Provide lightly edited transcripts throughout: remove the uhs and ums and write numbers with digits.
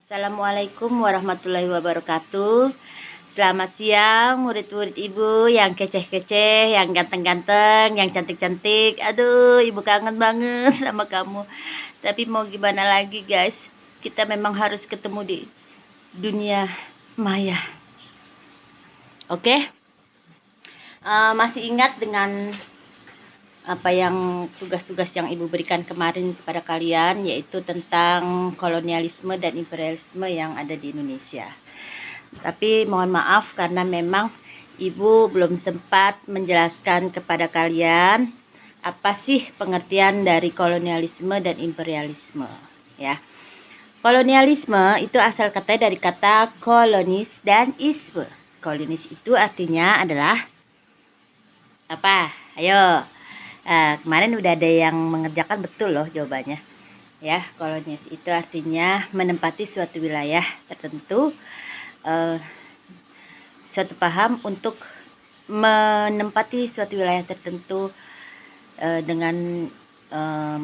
Assalamualaikum warahmatullahi wabarakatuh. Selamat siang murid-murid ibu yang keceh-keceh, yang ganteng-ganteng, yang cantik-cantik. Aduh, ibu kangen banget sama kamu. Tapi mau gimana lagi guys, kita memang harus ketemu di dunia maya. Oke? Masih ingat dengan apa yang tugas-tugas yang ibu berikan kemarin kepada kalian, yaitu tentang kolonialisme dan imperialisme yang ada di Indonesia. Tapi mohon maaf karena memang ibu belum sempat menjelaskan kepada kalian apa sih pengertian dari kolonialisme dan imperialisme, ya. Kolonialisme itu asal kata dari kata kolonis dan isme. Kolonis itu artinya adalah apa? Ayo. Kemarin udah ada yang mengerjakan betul loh jawabannya. Ya, kolonis itu artinya menempati suatu wilayah tertentu, suatu paham untuk menempati suatu wilayah tertentu dengan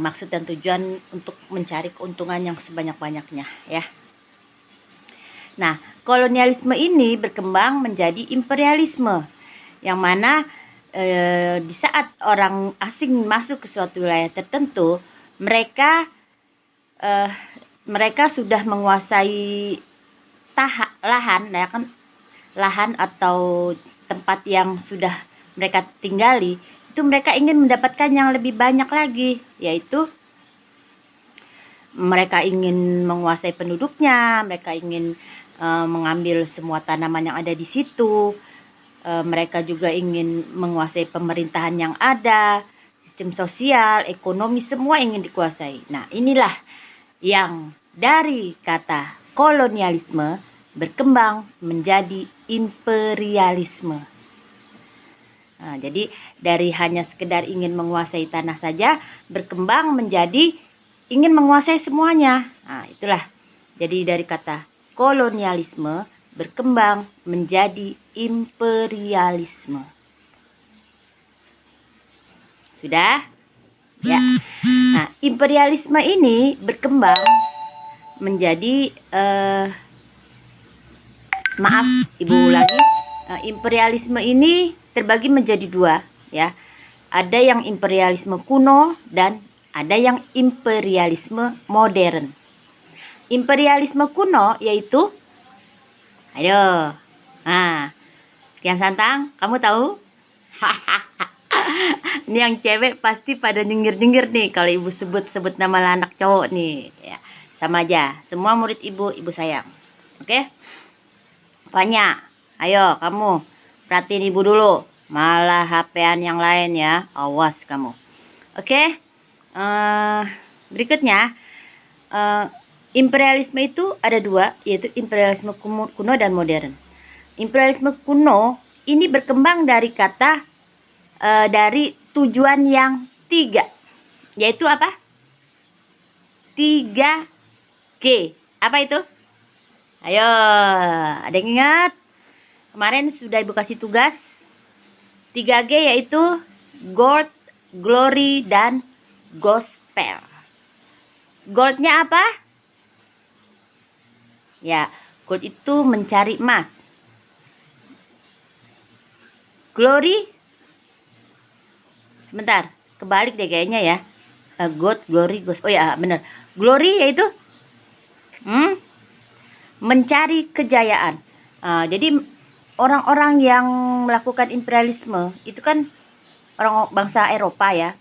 maksud dan tujuan untuk mencari keuntungan yang sebanyak-banyaknya, ya. Nah, kolonialisme ini berkembang menjadi imperialisme, yang mana di saat orang asing masuk ke suatu wilayah tertentu, mereka sudah menguasai lahan, ya kan, lahan atau tempat yang sudah mereka tinggali, itu mereka ingin mendapatkan yang lebih banyak lagi, yaitu mereka ingin menguasai penduduknya, mereka ingin mengambil semua tanaman yang ada di situ. Mereka juga ingin menguasai pemerintahan yang ada, sistem sosial, ekonomi, semua ingin dikuasai. Nah, inilah yang dari kata kolonialisme berkembang menjadi imperialisme. Nah, jadi dari hanya sekedar ingin menguasai tanah saja, berkembang menjadi ingin menguasai semuanya. Nah, itulah. Jadi dari kata kolonialisme berkembang menjadi imperialisme. Sudah? Ya. Nah, imperialisme ini berkembang menjadi maaf, ibu ulangi. Imperialisme ini terbagi menjadi dua, ya. Ada yang imperialisme kuno dan ada yang imperialisme modern. Imperialisme kuno yaitu, ayo, nah, Kian Santang, kamu tahu? Ini yang cewek pasti pada nyengir-nyengir nih kalau ibu sebut-sebut nama anak cowok nih, ya. Sama aja, semua murid ibu sayang. Oke? Apanya? Ayo kamu perhatiin ibu dulu, malah HP-an yang lain ya, awas kamu. Oke? Berikutnya, imperialisme itu ada dua, yaitu imperialisme kuno dan modern. Imperialisme kuno ini berkembang dari kata dari tujuan yang tiga, yaitu apa? 3G. Apa itu? Ayo, ada yang ingat? Kemarin sudah ibu kasih tugas 3G, yaitu gold, glory, dan gospel. Goldnya apa? Ya, gold itu mencari emas. Glory, sebentar, kebalik deh kayaknya ya. Gold, glory, gospel. Oh ya, benar. Glory yaitu mencari kejayaan. Jadi orang-orang yang melakukan imperialisme itu kan orang bangsa Eropa ya.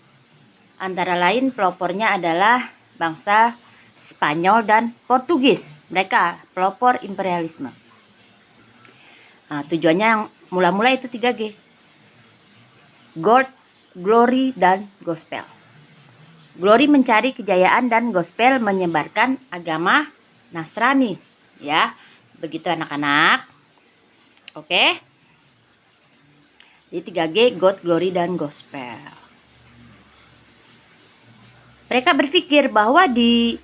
Antara lain pelopornya adalah bangsa Spanyol dan Portugis. Mereka pelopor imperialisme. Tujuannya yang mula-mula itu 3G. Gold, glory, dan gospel. Glory mencari kejayaan dan gospel menyebarkan agama Nasrani. Ya, begitu anak-anak. Oke. Jadi 3G, God, glory, dan gospel. Mereka berpikir bahwa di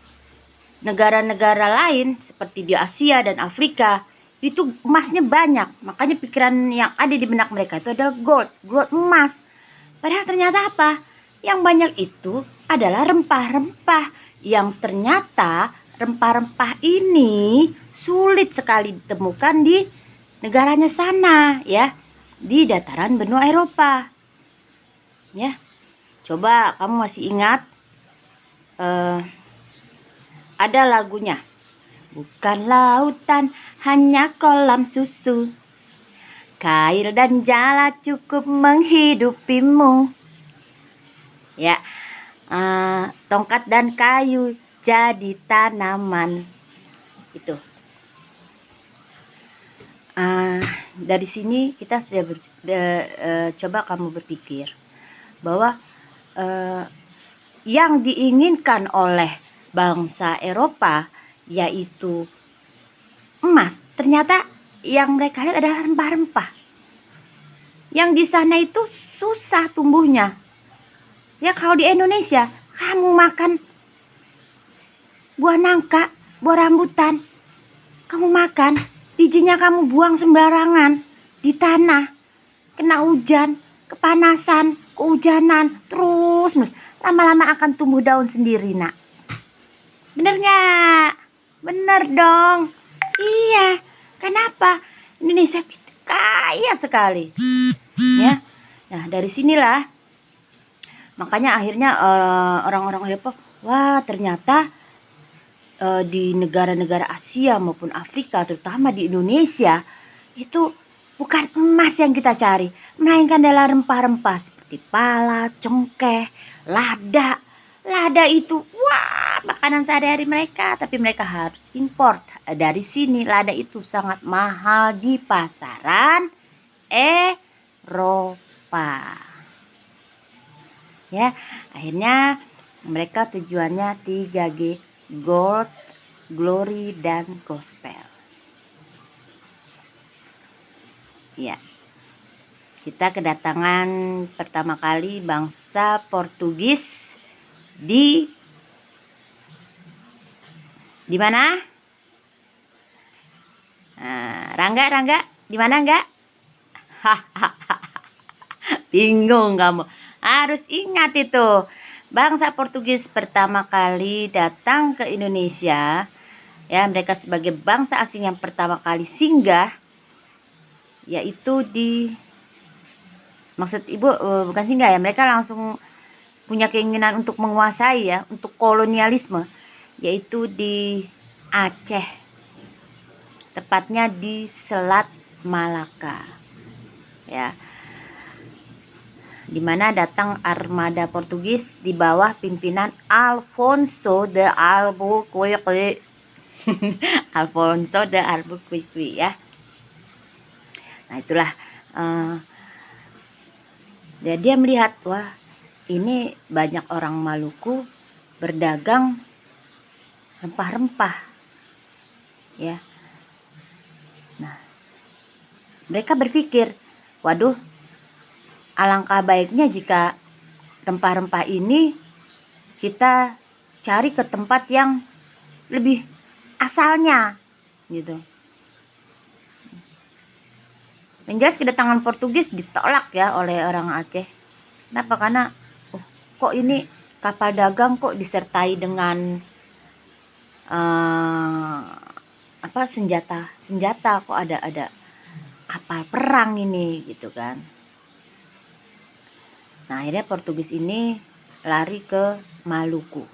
negara-negara lain seperti di Asia dan Afrika itu emasnya banyak. Makanya pikiran yang ada di benak mereka itu adalah gold emas. Padahal ternyata apa? Yang banyak itu adalah rempah-rempah yang ternyata rempah-rempah ini sulit sekali ditemukan di negaranya sana, ya, di dataran benua Eropa. Ya, coba kamu masih ingat ada lagunya, bukan lautan hanya kolam susu, kail dan jala cukup menghidupimu. Ya, tongkat dan kayu jadi tanaman. Itu. Dari sini kita sudah coba kamu berpikir bahwa yang diinginkan oleh bangsa Eropa yaitu emas, ternyata yang mereka lihat adalah rempah-rempah. Yang di sana itu susah tumbuhnya. Ya, kalau di Indonesia kamu makan buah nangka, buah rambutan, kamu makan, bijinya kamu buang sembarangan di tanah, kena hujan, kepanasan, kehujanan, terus lama-lama akan tumbuh daun sendiri, nak. Bener nggak? Bener dong. Iya. Kenapa? Indonesia kaya sekali. Ya. Nah, dari sinilah makanya akhirnya orang-orang Eropa, wah, ternyata di negara-negara Asia maupun Afrika, terutama di Indonesia, itu bukan emas yang kita cari, melainkan adalah rempah-rempah seperti pala, cengkeh, lada. Lada itu, wah, makanan sehari-hari mereka, tapi mereka harus import dari sini. Lada itu sangat mahal di pasaran Eropa. Ya, akhirnya mereka tujuannya 3G, gold, glory, dan gospel. Ya, kita kedatangan pertama kali bangsa Portugis di mana? Rangga, di mana enggak? Bingung kamu. Harus ingat itu. Bangsa Portugis pertama kali datang ke Indonesia, ya, mereka sebagai bangsa asing yang pertama kali singgah, yaitu maksud ibu bukan singgah ya, mereka langsung punya keinginan untuk menguasai, ya, untuk kolonialisme, yaitu di Aceh, tepatnya di Selat Malaka, ya, di mana datang armada Portugis di bawah pimpinan Alfonso de Albuquerque. Alfonso de Albuquerque, ya. Nah, itulah dia melihat, wah, ini banyak orang Maluku berdagang rempah-rempah, ya. Nah, mereka berpikir, waduh, alangkah baiknya jika rempah-rempah ini kita cari ke tempat yang lebih asalnya, gitu. Yang jelas kedatangan Portugis ditolak, ya, oleh orang Aceh. Kenapa? Karena kok ini kapal dagang kok disertai dengan senjata, kok ada kapal perang ini, gitu kan. Nah, akhirnya Portugis ini lari ke Maluku.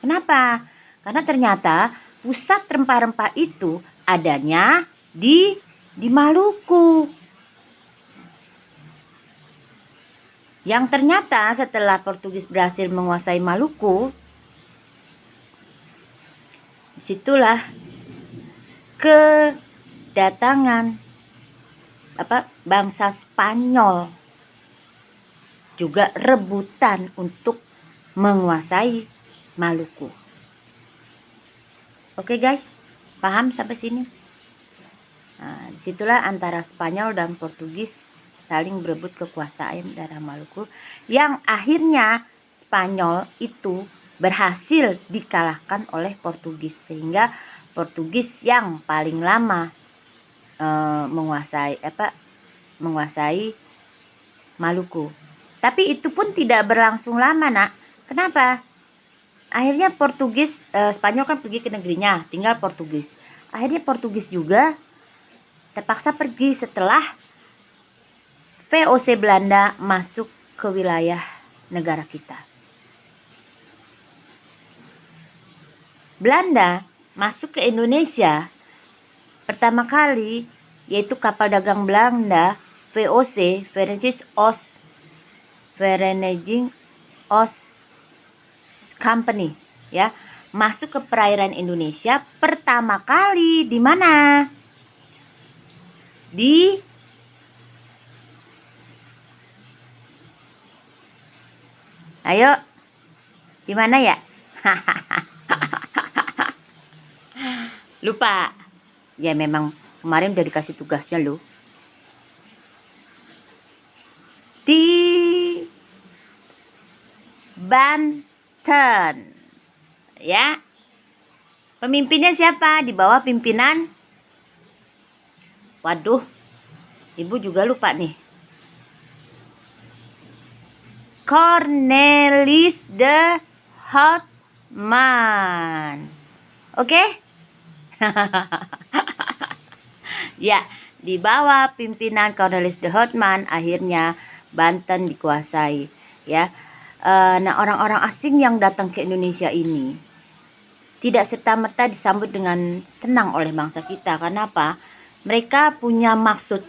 Kenapa? Karena ternyata pusat rempah-rempah itu adanya di Maluku. Yang ternyata setelah Portugis berhasil menguasai Maluku, disitulah kedatangan bangsa Spanyol juga rebutan untuk menguasai Maluku. Oke guys, paham sampai sini? Nah, disitulah antara Spanyol dan Portugis saling berebut kekuasaan daerah Maluku, yang akhirnya Spanyol itu berhasil dikalahkan oleh Portugis, sehingga Portugis yang paling lama menguasai Maluku. Tapi itu pun tidak berlangsung lama, nak. Kenapa? Akhirnya Portugis, Spanyol kan pergi ke negerinya, tinggal Portugis. Akhirnya Portugis juga terpaksa pergi setelah VOC Belanda masuk ke wilayah negara kita. Belanda masuk ke Indonesia pertama kali, yaitu kapal dagang Belanda VOC, Vereniging Oost Company, ya, masuk ke perairan Indonesia pertama kali di mana? Ayo, di mana ya? Lupa. Ya memang kemarin udah dikasih tugasnya loh. Di Banten. Ya. Pemimpinnya siapa? Di bawah pimpinan. Waduh. Ibu juga lupa nih. Cornelis de Houtman. Oke? Ya, di bawah pimpinan Cornelis de Houtman akhirnya Banten dikuasai, ya. Nah, orang-orang asing yang datang ke Indonesia ini tidak serta-merta disambut dengan senang oleh bangsa kita. Kenapa? Mereka punya maksud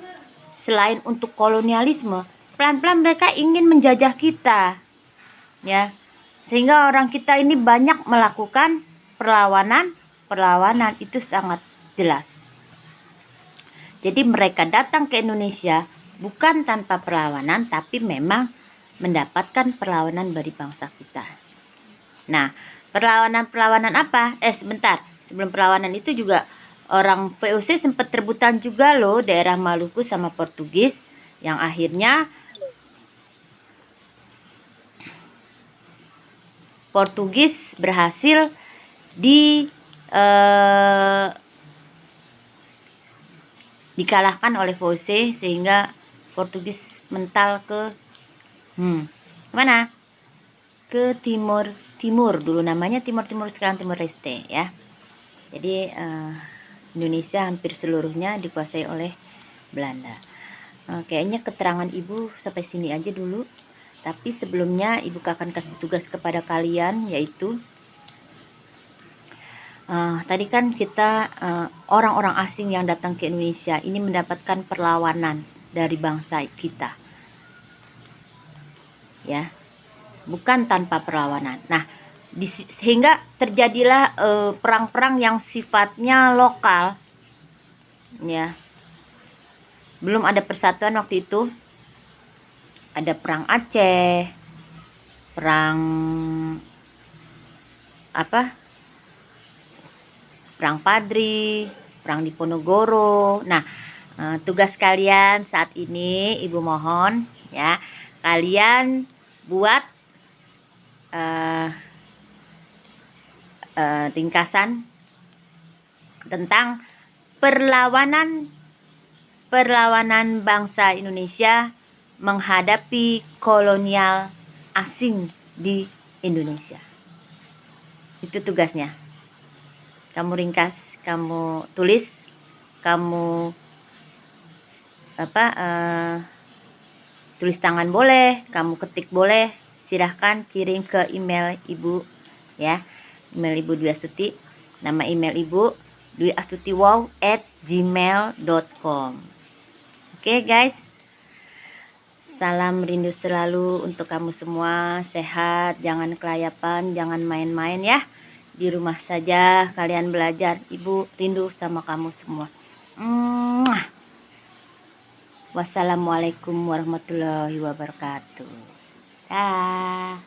selain untuk kolonialisme, pelan-pelan mereka ingin menjajah kita, ya. Sehingga orang kita ini banyak melakukan perlawanan itu sangat jelas. Jadi mereka datang ke Indonesia bukan tanpa perlawanan, tapi memang mendapatkan perlawanan dari bangsa kita. Nah, perlawanan apa? Sebentar. Sebelum perlawanan itu juga orang VOC sempat rebutan juga loh daerah Maluku sama Portugis, yang akhirnya Portugis berhasil dikalahkan oleh VOC, sehingga Portugis mental ke mana? Ke timur dulu, namanya timur sekarang Timor Leste, ya. Jadi Indonesia hampir seluruhnya dikuasai oleh Belanda. Kayaknya keterangan ibu sampai sini aja dulu. Tapi sebelumnya ibu akan kasih tugas kepada kalian, yaitu tadi kan kita orang-orang asing yang datang ke Indonesia ini mendapatkan perlawanan dari bangsa kita, ya, bukan tanpa perlawanan. Nah, sehingga terjadilah perang-perang yang sifatnya lokal, ya. Belum ada persatuan waktu itu. Ada perang Aceh, perang Padri, perang Diponegoro. Nah, tugas kalian saat ini ibu mohon, ya, kalian buat ringkasan tentang perlawanan bangsa Indonesia menghadapi kolonial asing di Indonesia. Itu tugasnya. Kamu ringkas, kamu tulis, kamu tulis tangan boleh, kamu ketik boleh. Silahkan kirim ke email ibu, ya. Email ibu Dwi Astuti. Nama email ibu dwiastuti@gmail.com. Oke, guys. Salam rindu selalu untuk kamu semua. Sehat, jangan kelayapan, jangan main-main, ya. Di rumah saja kalian belajar. Ibu rindu sama kamu semua. Wassalamualaikum warahmatullahi wabarakatuh. Dah.